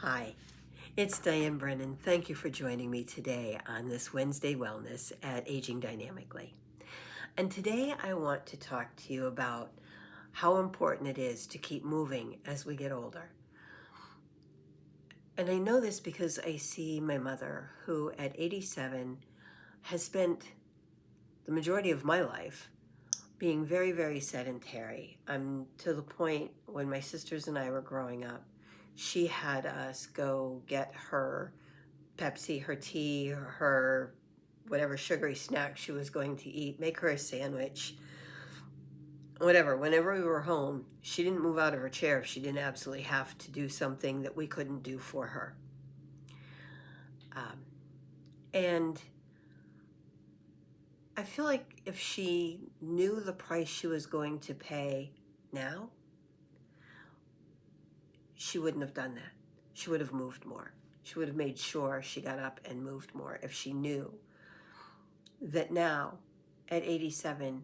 Hi, it's Diane Brennan. Thank you for joining me today on this Wednesday Wellness at Aging Dynamically. And today I want to talk to you about how important it is to keep moving as we get older. And I know this because I see my mother, who at 87 has spent the majority of my life being very, very sedentary. I'm to the point when my sisters and I were growing up, she had us go get her Pepsi, her tea, her whatever sugary snack she was going to eat, make her a sandwich, whatever. Whenever we were home, she didn't move out of her chair if she didn't absolutely have to do something that we couldn't do for her. And I feel like if she knew the price she was going to pay now, she wouldn't have done that. She would have moved more. She would have made sure she got up and moved more if she knew that now, at 87,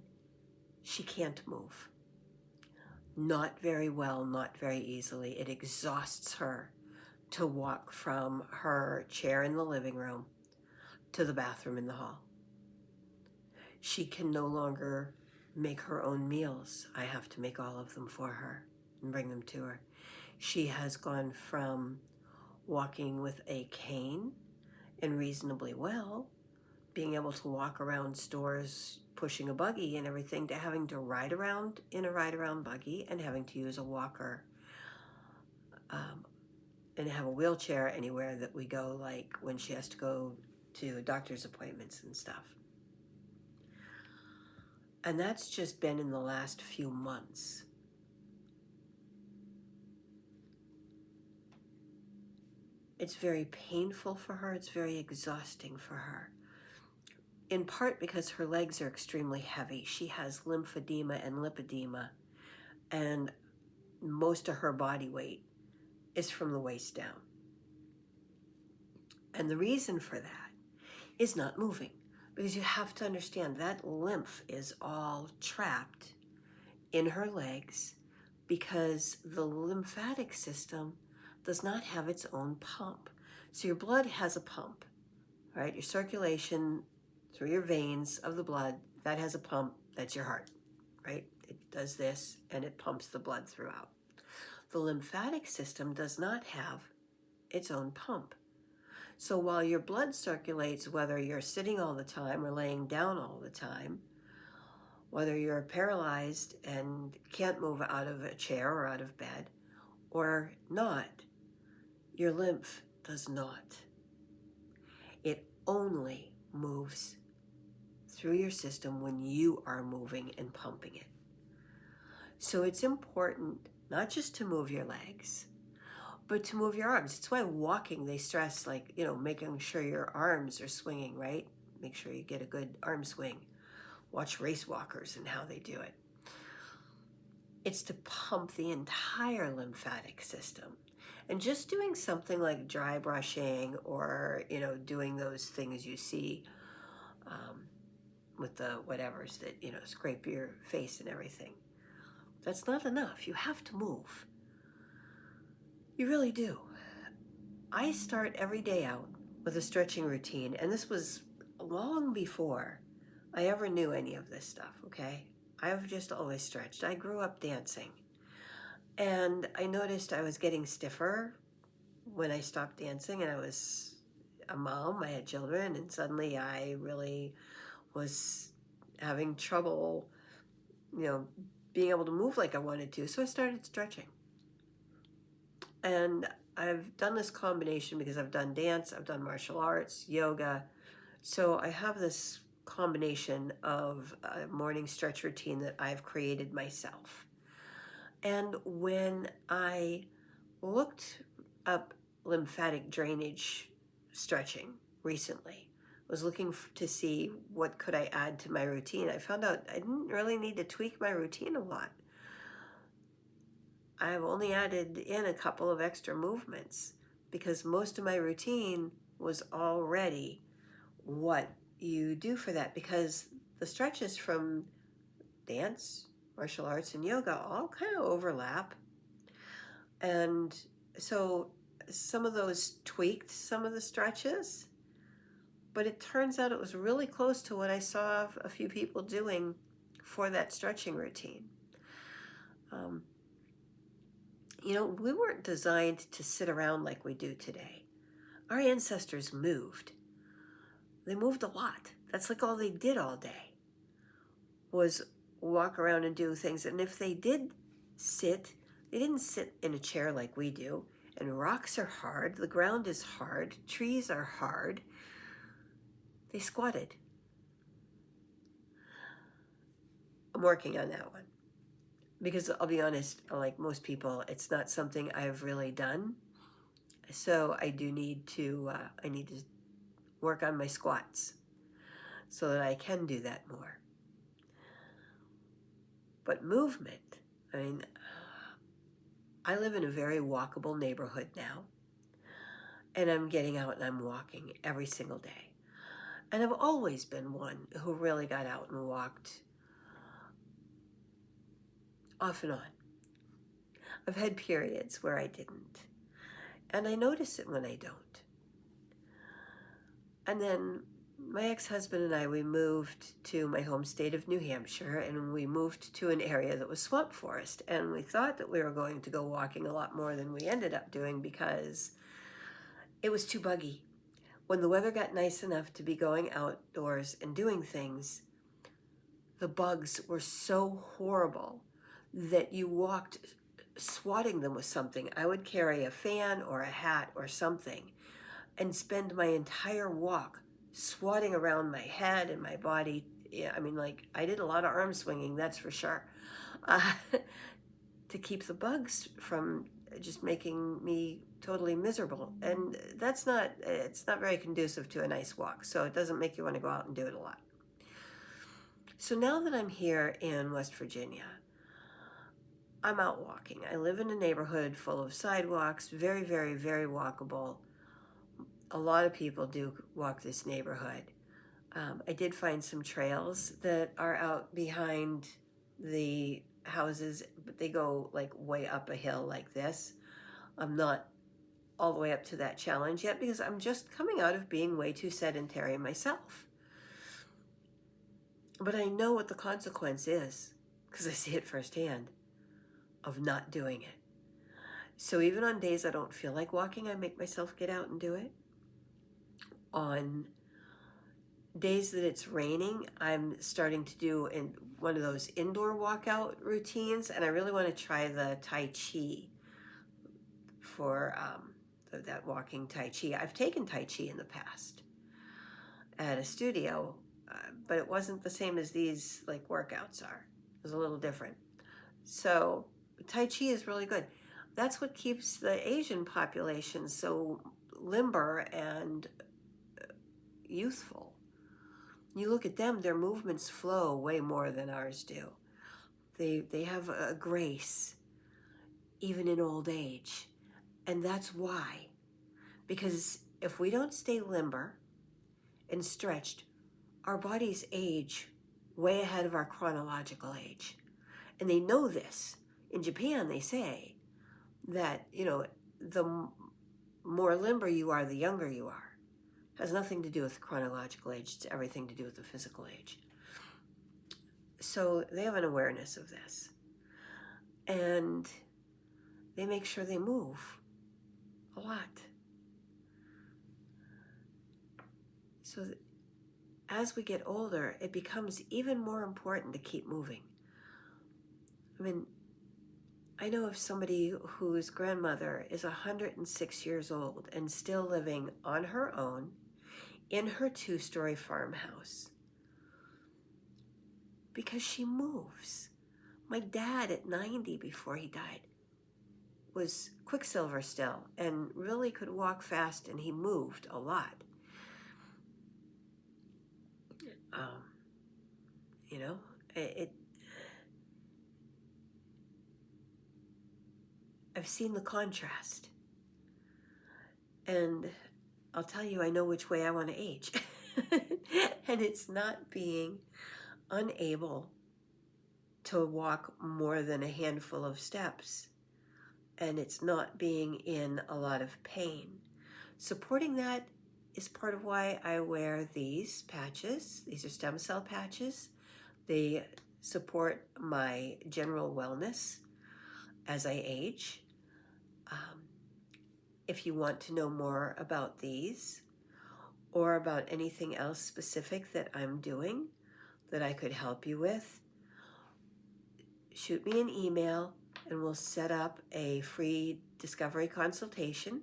she can't move. Not very well, not very easily. It exhausts her to walk from her chair in the living room to the bathroom in the hall. She can no longer make her own meals. I have to make all of them for her and bring them to her. She has gone from walking with a cane and reasonably well, being able to walk around stores pushing a buggy and everything, to having to ride around in a ride-around buggy and having to use a walker and have a wheelchair anywhere that we go, like when she has to go to doctor's appointments and stuff. And that's just been in the last few months. It's very painful for her. It's very exhausting for her. In part because her legs are extremely heavy. She has lymphedema and lipedema, and most of her body weight is from the waist down. And the reason for that is not moving, because you have to understand that lymph is all trapped in her legs because the lymphatic system does not have its own pump. So your blood has a pump, right? Your circulation through your veins of the blood, that has a pump. That's your heart, right? It does this and it pumps the blood throughout. The lymphatic system does not have its own pump. So while your blood circulates, whether you're sitting all the time or laying down all the time, whether you're paralyzed and can't move out of a chair or out of bed or not, your lymph does not. It only moves through your system when you are moving and pumping it. So it's important not just to move your legs, but to move your arms. It's why walking, they stress, like, making sure your arms are swinging, right? Make sure you get a good arm swing. Watch race walkers and how they do it. It's to pump the entire lymphatic system. And just doing something like dry brushing or, doing those things you see with the whatevers that, scrape your face and everything, that's not enough. You have to move. You really do. I start every day out with a stretching routine, and this was long before I ever knew any of this stuff, okay? I've just always stretched. I grew up dancing, and I noticed I was getting stiffer when I stopped dancing, and I was a mom, I had children, and suddenly I really was having trouble, being able to move like I wanted to. So I started stretching. And I've done this combination because I've done dance, I've done martial arts, yoga. So I have this combination of a morning stretch routine that I've created myself. And when I looked up lymphatic drainage stretching recently, was looking to see what could I add to my routine, I found out I didn't really need to tweak my routine a lot. I've only added in a couple of extra movements because most of my routine was already what you do for that, because the stretches from dance, martial arts, and yoga all kind of overlap. And so some of those tweaked some of the stretches, but it turns out it was really close to what I saw a few people doing for that stretching routine. You know, we weren't designed to sit around like we do today. Our ancestors moved. They moved a lot. That's like all they did all day was walk around and do things. And if they did sit, they didn't sit in a chair like we do. And rocks are hard, the ground is hard, trees are hard. They squatted. I'm working on that one. Because I'll be honest, like most people, it's not something I've really done. So I do need to, work on my squats so that I can do that more. But movement, I mean, I live in a very walkable neighborhood now, and I'm getting out and I'm walking every single day. And I've always been one who really got out and walked off and on. I've had periods where I didn't, and I notice it when I don't. And then my ex-husband and I, we moved to my home state of New Hampshire, and we moved to an area that was swamp forest, and we thought that we were going to go walking a lot more than we ended up doing because it was too buggy. When the weather got nice enough to be going outdoors and doing things, the bugs were so horrible that you walked swatting them with something. I would carry a fan or a hat or something and spend my entire walk swatting around my head and my body. Yeah, I mean, like, I did a lot of arm swinging, that's for sure, to keep the bugs from just making me totally miserable. And it's not very conducive to a nice walk, so it doesn't make you want to go out and do it a lot. So now that I'm here in West Virginia, I'm out walking. I live in a neighborhood full of sidewalks, very, very, very walkable. A lot of people do walk this neighborhood. I did find some trails that are out behind the houses, but they go like way up a hill like this. I'm not all the way up to that challenge yet because I'm just coming out of being way too sedentary myself. But I know what the consequence is because I see it firsthand of not doing it. So even on days I don't feel like walking, I make myself get out and do it. On days that it's raining, I'm starting to do in one of those indoor walkout routines, and I really want to try the Tai Chi for that walking Tai Chi. I've taken Tai Chi in the past at a studio, but it wasn't the same as these like workouts are. It was a little different. So Tai Chi is really good. That's what keeps the Asian population so limber and youthful. You look at them, their movements flow way more than ours do. They have a grace, even in old age. And that's why. Because if we don't stay limber and stretched, our bodies age way ahead of our chronological age. And they know this. In Japan, they say that, you know, the more limber you are, the younger you are. It has nothing to do with chronological age. It's everything to do with the physical age. So they have an awareness of this. And they make sure they move a lot. So as we get older, it becomes even more important to keep moving. I mean, I know of somebody whose grandmother is 106 years old and still living on her own in her 2-story farmhouse because she moves. My dad at 90 before he died was Quicksilver still and really could walk fast, and he moved a lot. You know, I've seen the contrast, and I'll tell you, I know which way I want to age. And it's not being unable to walk more than a handful of steps and it's not being in a lot of pain. Supporting that is part of why I wear these patches. These are stem cell patches. They support my general wellness as I age. If you want to know more about these or about anything else specific that I'm doing that I could help you with, shoot me an email and we'll set up a free discovery consultation.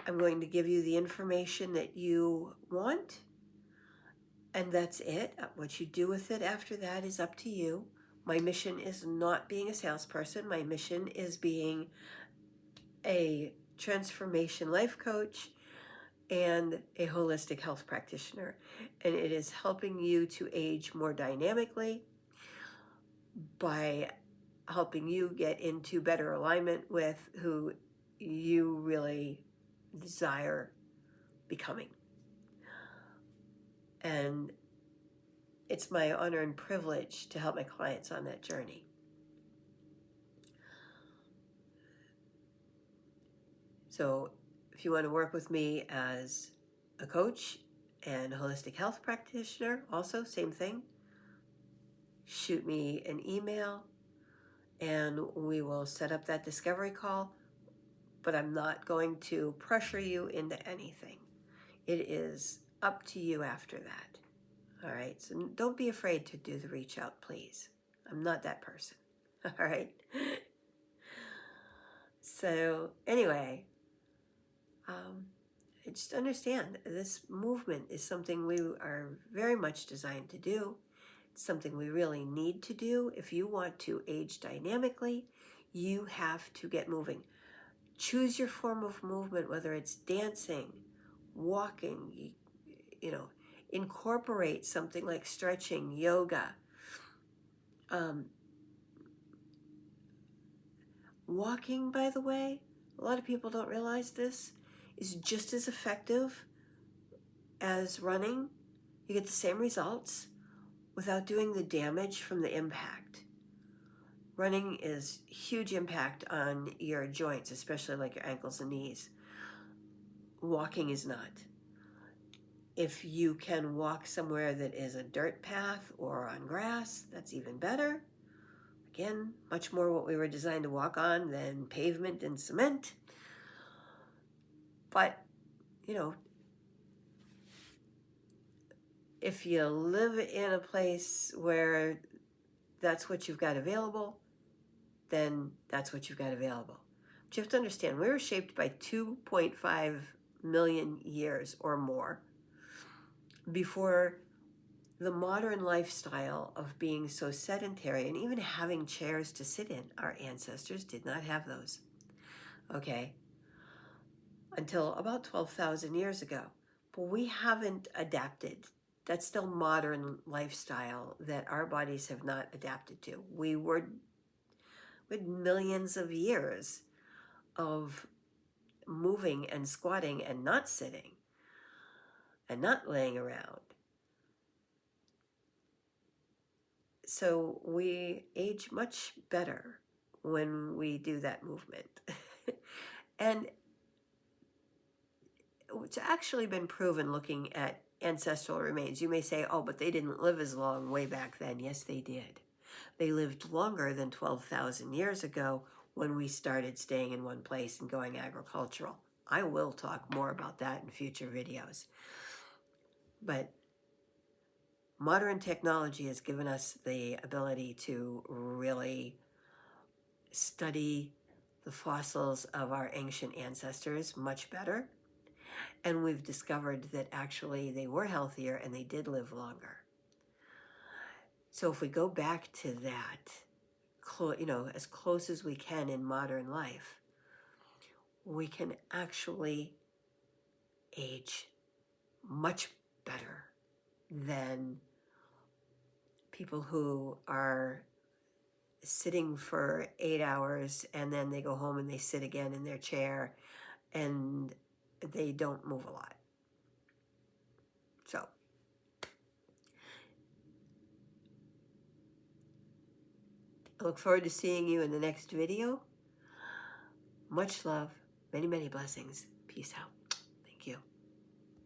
I'm going to give you the information that you want, and that's it. What you do with it after that is up to you. My mission is not being a salesperson. My mission is being a transformation life coach and a holistic health practitioner. And it is helping you to age more dynamically by helping you get into better alignment with who you really desire becoming. And it's my honor and privilege to help my clients on that journey. So if you want to work with me as a coach and holistic health practitioner, also same thing, shoot me an email and we will set up that discovery call. But I'm not going to pressure you into anything. It is up to you after that. All right, so don't be afraid to do the reach out, please. I'm not that person. All right. So anyway, just understand this movement is something we are very much designed to do. It's something we really need to do. If you want to age dynamically, you have to get moving. Choose your form of movement, whether it's dancing, walking, incorporate something like stretching, yoga. Walking, by the way, a lot of people don't realize this, is just as effective as running. You get the same results without doing the damage from the impact. Running is huge impact on your joints, especially like your ankles and knees. Walking is not. If you can walk somewhere that is a dirt path or on grass, that's even better. Again, much more what we were designed to walk on than pavement and cement. But, if you live in a place where that's what you've got available, then that's what you've got available. But you have to understand, we were shaped by 2.5 million years or more before the modern lifestyle of being so sedentary and even having chairs to sit in. Our ancestors did not have those, okay, until about 12,000 years ago. But we haven't adapted. That's still modern lifestyle that our bodies have not adapted to. We had millions of years of moving and squatting and not sitting and not laying around. So we age much better when we do that movement. And it's actually been proven looking at ancestral remains. You may say, oh, but they didn't live as long way back then. Yes, they did. They lived longer than 12,000 years ago when we started staying in one place and going agricultural. I will talk more about that in future videos. But modern technology has given us the ability to really study the fossils of our ancient ancestors much better. And we've discovered that actually they were healthier and they did live longer. So if we go back to that, as close as we can in modern life, we can actually age much better than people who are sitting for 8 hours and then they go home and they sit again in their chair and they don't move a lot. So I look forward to seeing you in the next video. Much love, many, many blessings. Peace out. Thank you.